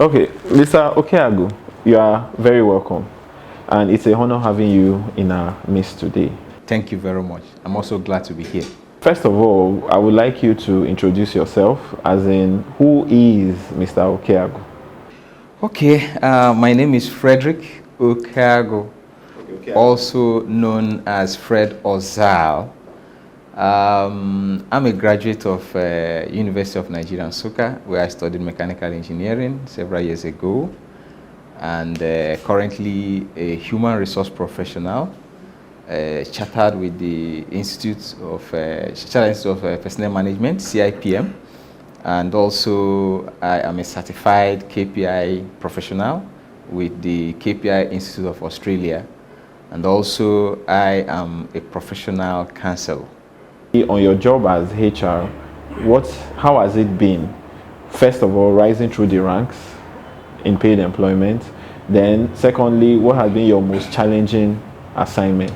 Okay, Mr. Okeagu, you are very welcome, and it's a honor having you in our midst today. Thank you very much. I'm also glad to be here. First of all, I would like you to introduce yourself, as in, who is Mr. Okeagu? Okay, my name is Fredrick Okeagu, also known as Fred Ozal. I'm a graduate of University of Nigeria, Nsukka, where I studied mechanical engineering several years ago, and currently a human resource professional, chartered with the Chartered Institute of Personnel Management, CIPM, and also I am a certified KPI professional with the KPI Institute of Australia, and also I am a professional counselor. On your job as HR, how has it been? First of all, rising through the ranks in paid employment. Then, secondly, what has been your most challenging assignment?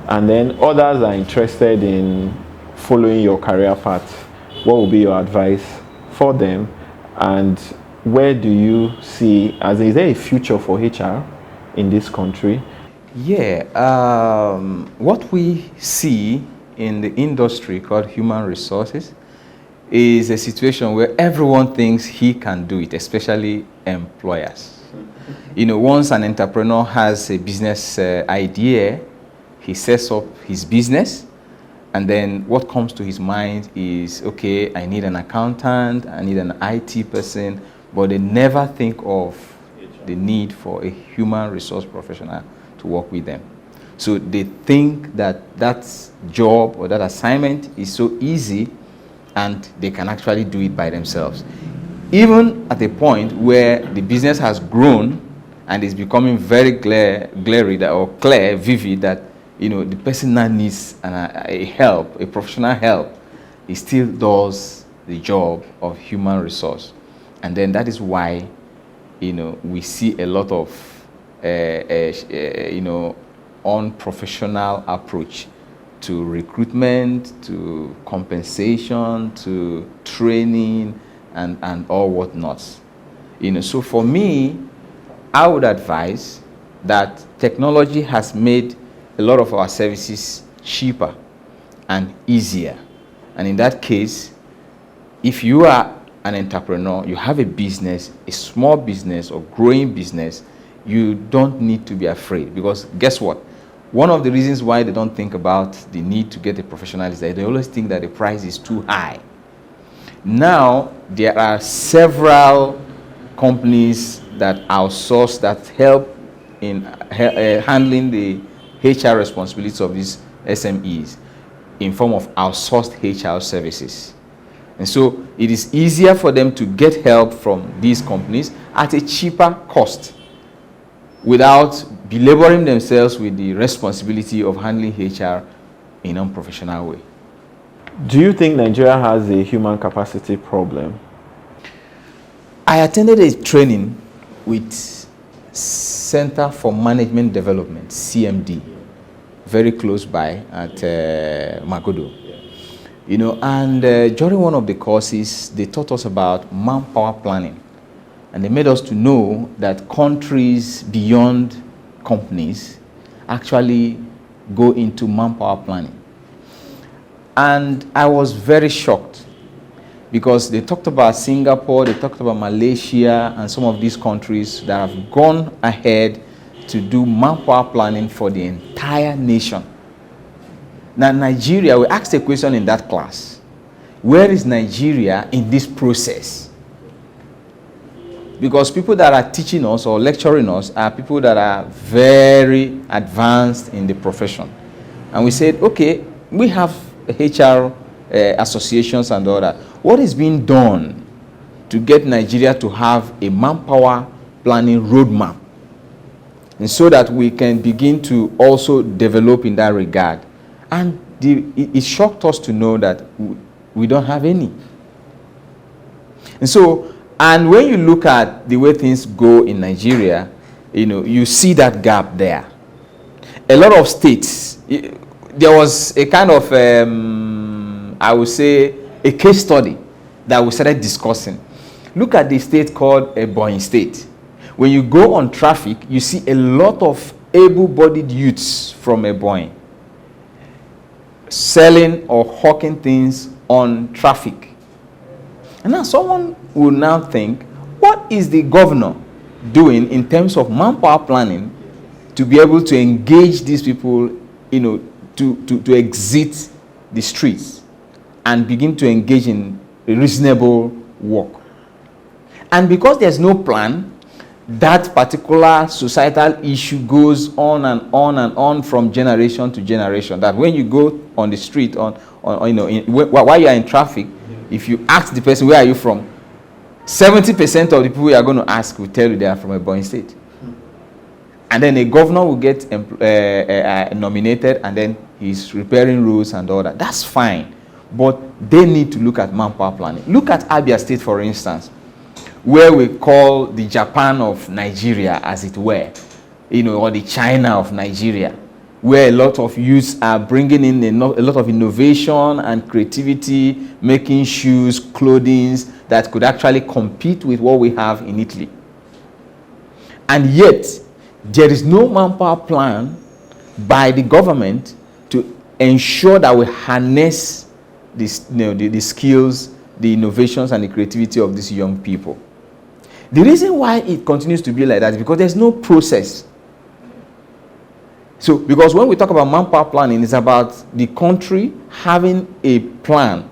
And then, others are interested in following your career path. What will be your advice for them? And where do you see, is there a future for HR in this country? Yeah, what we see in the industry called human resources is a situation where everyone thinks he can do it, especially employers. You know, once an entrepreneur has a business idea, he sets up his business, and then what comes to his mind is, okay, I need an accountant, I need an IT person, but they never think of the need for a human resource professional to work with them. So they think that that job or that assignment is so easy and they can actually do it by themselves. Even at a point where the business has grown and is becoming very clear, vivid, that the person now needs a professional help, he still does the job of human resource. And then that is why we see a lot of unprofessional approach to recruitment, to compensation, to training, and all whatnots. So for me, I would advise that technology has made a lot of our services cheaper and easier. And in that case, if you are an entrepreneur, you have a business, a small business or growing business, you don't need to be afraid, because guess what? One of the reasons why they don't think about the need to get a professional is that they always think that the price is too high. Now, there are several companies that outsource, that help in handling the HR responsibilities of these SMEs in form of outsourced HR services. And so it is easier for them to get help from these companies at a cheaper cost, without belaboring themselves with the responsibility of handling HR in an unprofessional way. Do you think Nigeria has a human capacity problem? I attended a training with Center for Management Development, CMD, very close by at Magodo. And during one of the courses, they taught us about manpower planning. And they made us to know that countries beyond companies actually go into manpower planning. And I was very shocked, because they talked about Singapore, they talked about Malaysia, and some of these countries that have gone ahead to do manpower planning for the entire nation. Now, Nigeria, we asked a question in that class: where is Nigeria in this process? Because people that are teaching us or lecturing us are people that are very advanced in the profession. And we said, okay, we have HR associations and all that. What is being done to get Nigeria to have a manpower planning roadmap, and so that we can begin to also develop in that regard? And it shocked us to know that we don't have any. And when you look at the way things go in Nigeria, you see that gap there. A lot of states, there was a kind of, I would say, a case study that we started discussing. Look at the state called Ebonyi State. When you go on traffic, you see a lot of able-bodied youths from Ebonyi selling or hawking things on traffic. And now someone will now think, what is the governor doing in terms of manpower planning to be able to engage these people, to exit the streets and begin to engage in reasonable work? And because there's no plan, that particular societal issue goes on and on and on from generation to generation. That when you go on the street, while you are in traffic, if you ask the person, where are you from? 70% of the people you are going to ask will tell you they are from a Ebonyi State. And then a governor will get nominated, and then he's repairing roads and all that. That's fine. But they need to look at manpower planning. Look at Abia State, for instance, where we call the Japan of Nigeria, as it were, or the China of Nigeria, where a lot of youths are bringing in a lot of innovation and creativity, making shoes, clothing that could actually compete with what we have in Italy. And yet, there is no manpower plan by the government to ensure that we harness this, the skills, the innovations, and the creativity of these young people. The reason why it continues to be like that is because there's no process. So, because when we talk about manpower planning, it's about the country having a plan,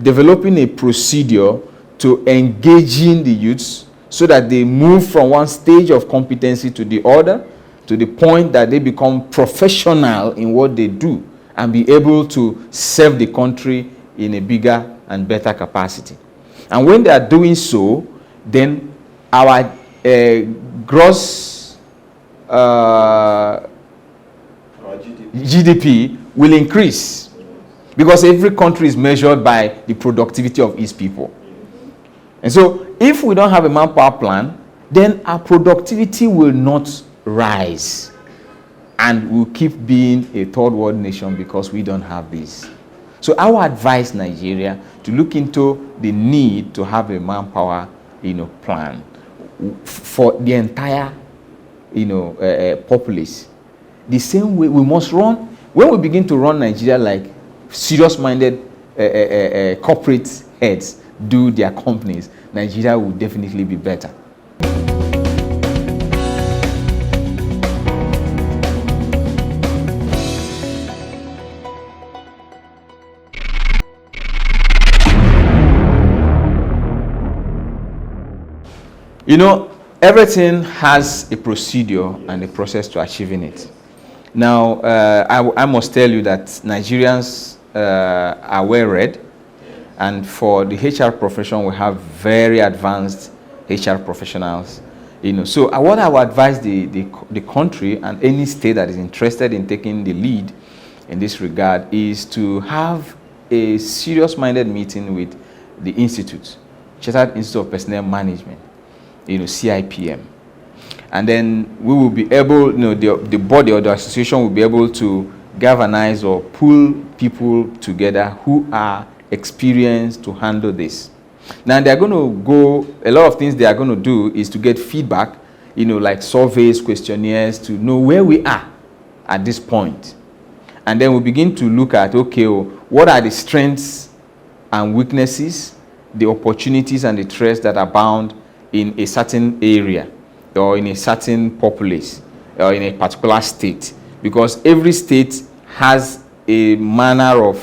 developing a procedure to engaging the youths so that they move from one stage of competency to the other, to the point that they become professional in what they do and be able to serve the country in a bigger and better capacity. And when they are doing so, then our gross GDP will increase, because every country is measured by the productivity of its people. And so if we don't have a manpower plan, then our productivity will not rise, and we'll keep being a third world nation because we don't have this. So I would advise Nigeria to look into the need to have a manpower plan for the entire populace. The same way we must run, when we begin to run Nigeria like serious-minded corporate heads do their companies, Nigeria will definitely be better. Everything has a procedure and a process to achieving it. Now, I must tell you that Nigerians are well read, and for the HR profession, we have very advanced HR professionals. So what I would advise the country and any state that is interested in taking the lead in this regard is to have a serious-minded meeting with the institute, Chartered Institute of Personnel Management, CIPM. And then we will be able, the body or the association will be able to galvanize or pull people together who are experienced to handle this. Now they're going to go, a lot of things they are going to do is to get feedback, like surveys, questionnaires, to know where we are at this point. And then we begin to look at, what are the strengths and weaknesses, the opportunities and the threats that abound in a certain area or in a certain populace or in a particular state, because every state has a manner of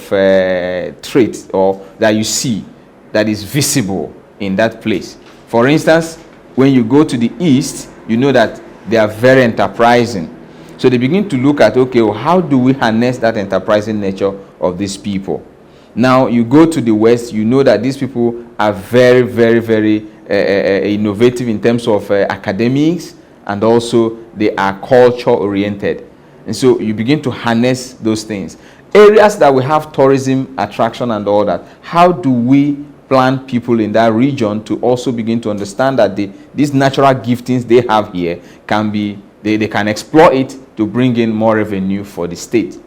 trait or that you see that is visible in that place. For instance, when you go to the east, you know that they are very enterprising. So they begin to look at, how do we harness that enterprising nature of these people? Now you go to the west, you know that these people are very, very, very innovative in terms of academics, and also they are culture oriented. And so you begin to harness those things. Areas that we have tourism, attraction and all that, how do we plan people in that region to also begin to understand that these natural giftings they have here can be, they can explore it to bring in more revenue for the state.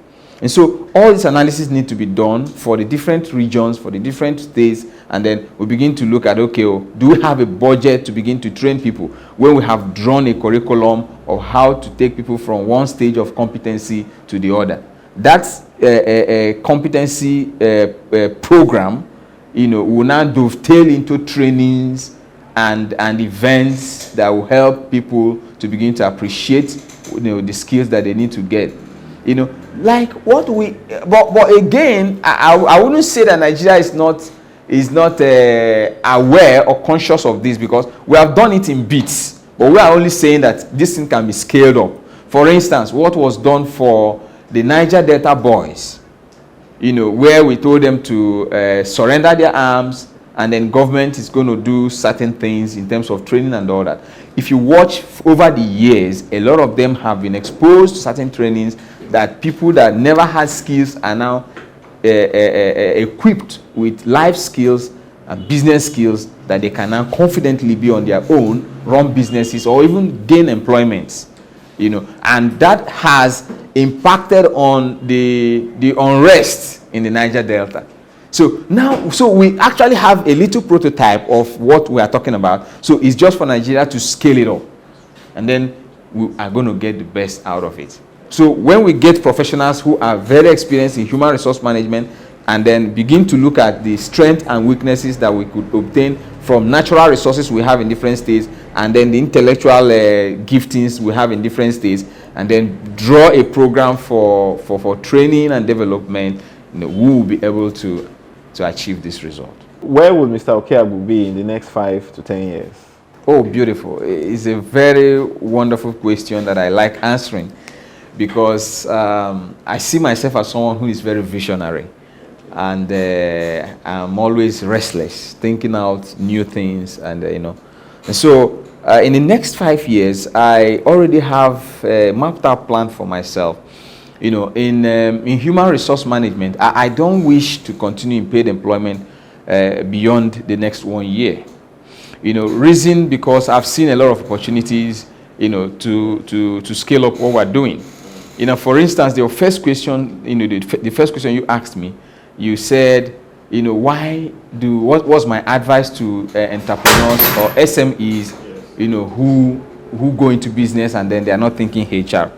And so all this analysis need to be done for the different regions, for the different states, and then we begin to look at, okay, do we have a budget to begin to train people when we have drawn a curriculum of how to take people from one stage of competency to the other. That's a competency program, will now dovetail into trainings and events that will help people to begin to appreciate, the skills that they need to get. Like what we, but again, I wouldn't say that Nigeria is not aware or conscious of this, because we have done it in bits, but we are only saying that this thing can be scaled up. For instance, what was done for the Niger Delta boys, where we told them to surrender their arms, and then government is going to do certain things in terms of training and all that. If you watch over the years, a lot of them have been exposed to certain trainings that people that never had skills are now equipped with life skills and business skills that they can now confidently be on their own, run businesses, or even gain employment. And that has impacted on the unrest in the Niger Delta. So now, we actually have a little prototype of what we are talking about. So it's just for Nigeria to scale it up, and then we are going to get the best out of it. So when we get professionals who are very experienced in human resource management, and then begin to look at the strengths and weaknesses that we could obtain from natural resources we have in different states, and then the intellectual giftings we have in different states, and then draw a program for training and development, we will be able to achieve this result. Where will Mr. Okeagu be in the next 5 to 10 years? Oh, beautiful. It's a very wonderful question that I like answering, because I see myself as someone who is very visionary, and I'm always restless, thinking out new things, and And so in the next 5 years, I already have a mapped out plan for myself. In human resource management, I don't wish to continue in paid employment beyond the next 1 year. Reason because I've seen a lot of opportunities, to scale up what we're doing. For instance, the first question, the first question you asked me, you said, what was my advice to entrepreneurs or SMEs, who go into business and then they are not thinking HR.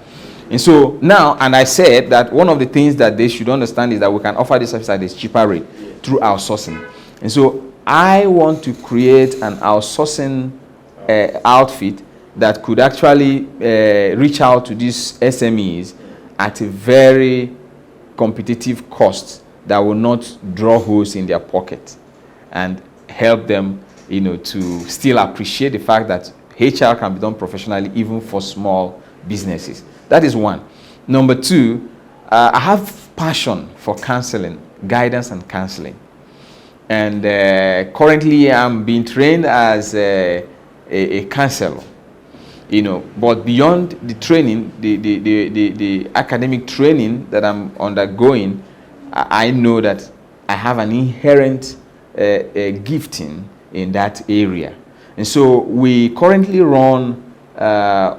And so now, and I said that one of the things that they should understand is that we can offer this service at a cheaper rate through outsourcing. And so I want to create an outsourcing outfit that could actually reach out to these SMEs at a very competitive cost that will not draw holes in their pocket, and help them, to still appreciate the fact that HR can be done professionally even for small businesses. That is one. Number two, I have passion for counseling, guidance and counseling. And currently I'm being trained as a counselor. But beyond the training, the academic training that I'm undergoing, I know that I have an inherent gifting in that area. And so we currently run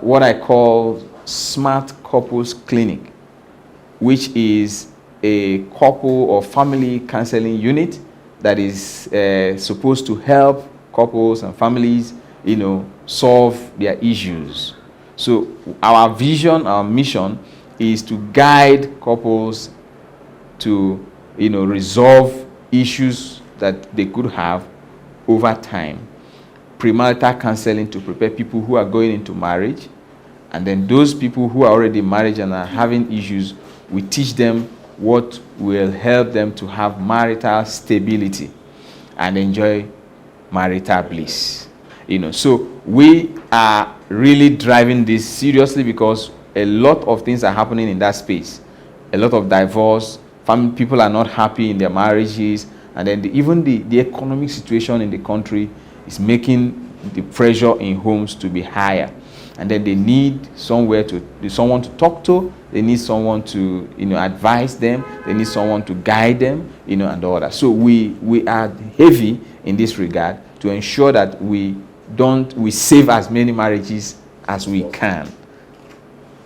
what I call Smart Couples Clinic, which is a couple or family counseling unit that is supposed to help couples and families, solve their issues. So our vision, our mission is to guide couples to, resolve issues that they could have over time. Premarital counseling to prepare people who are going into marriage, and then those people who are already married and are having issues, we teach them what will help them to have marital stability and enjoy marital bliss. So we are really driving this seriously, because a lot of things are happening in that space. A lot of divorce, people are not happy in their marriages, and then even the economic situation in the country is making the pressure in homes to be higher. And then they need someone to talk to. They need someone to advise them. They need someone to guide them, and all that. So we are heavy in this regard to ensure that we save as many marriages as we can.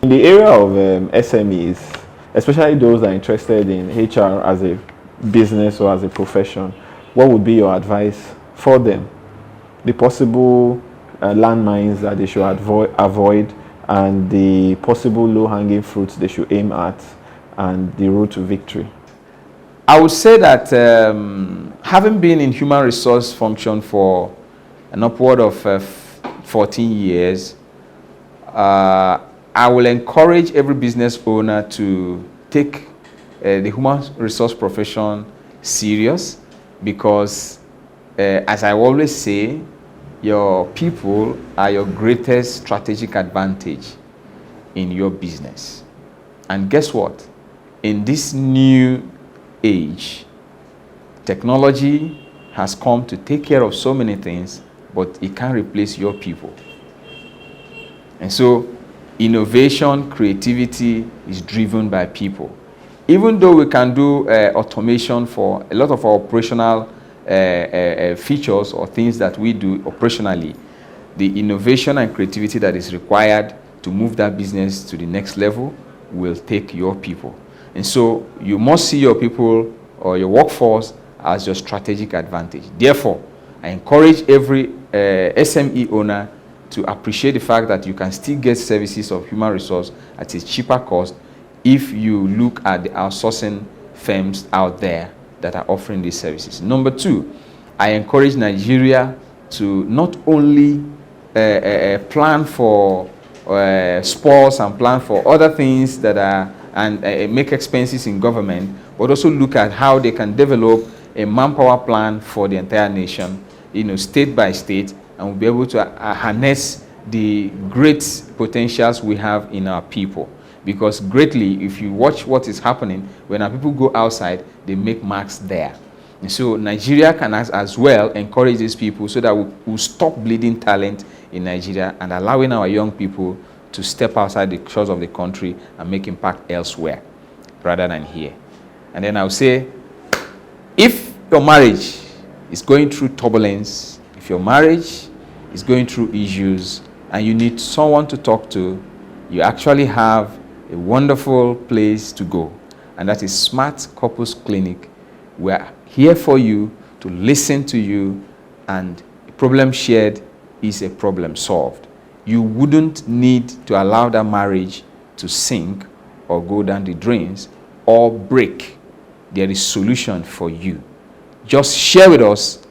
In the area of SMEs, especially those that are interested in HR as a business or as a profession, what would be your advice for them? The possible landmines that they should avoid, and the possible low-hanging fruits they should aim at, and the road to victory. I would say that having been in human resource function for an upward of 14 years, I will encourage every business owner to take the human resource profession serious, because as I always say, your people are your greatest strategic advantage in your business. And guess what? In this new age, technology has come to take care of so many things, but it can't replace your people. And so innovation, creativity is driven by people. Even though we can do automation for a lot of our operational features or things that we do operationally, the innovation and creativity that is required to move that business to the next level will take your people. And so you must see your people or your workforce as your strategic advantage. Therefore, I encourage every SME owner to appreciate the fact that you can still get services of human resource at a cheaper cost if you look at the outsourcing firms out there that are offering these services. Number two, I encourage Nigeria to not only plan for sports and plan for other things that are and make expenses in government, but also look at how they can develop a manpower plan for the entire nation, state by state, and we'll be able to harness the great potentials we have in our people. Because greatly, if you watch what is happening, when our people go outside, they make marks there. And so Nigeria can as well encourage these people so that we'll stop bleeding talent in Nigeria and allowing our young people to step outside the shores of the country and make impact elsewhere rather than here. And then I'll say, if your marriage is going through turbulence, if your marriage is going through issues and you need someone to talk to, you actually have a wonderful place to go, and that is Smart Couples Clinic. We're here for you, to listen to you, and a problem shared is a problem solved. You wouldn't need to allow that marriage to sink or go down the drains or break. There is solution for you. Just share with us,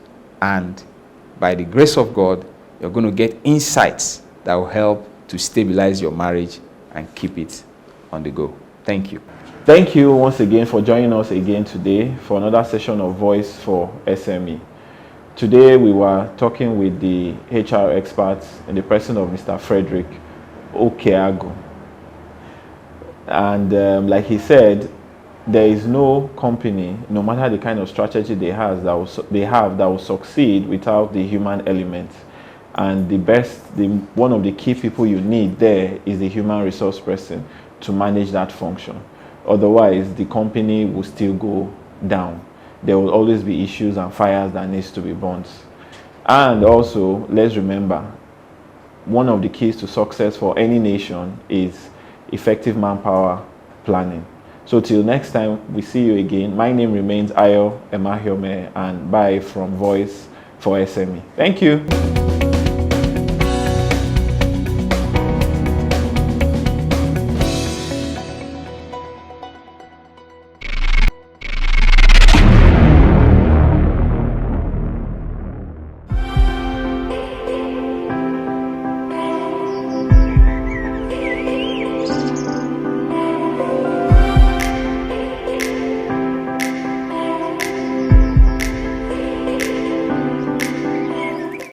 and by the grace of God, you're going to get insights that will help to stabilize your marriage and keep it on the go. Thank you. Thank you once again for joining us again today for another session of Voice for SME. Today we were talking with the HR experts in the person of Mr. Fredrick Okeagu. And like he said, there is no company, no matter the kind of strategy they have that will succeed without the human element. And one of the key people you need there is the human resource person to manage that function. Otherwise, the company will still go down. There will always be issues and fires that needs to be burnt. And also, let's remember, one of the keys to success for any nation is effective manpower planning. So till next time we see you again, my name remains Ayo Emahiome, and bye from Voice for SME. Thank you.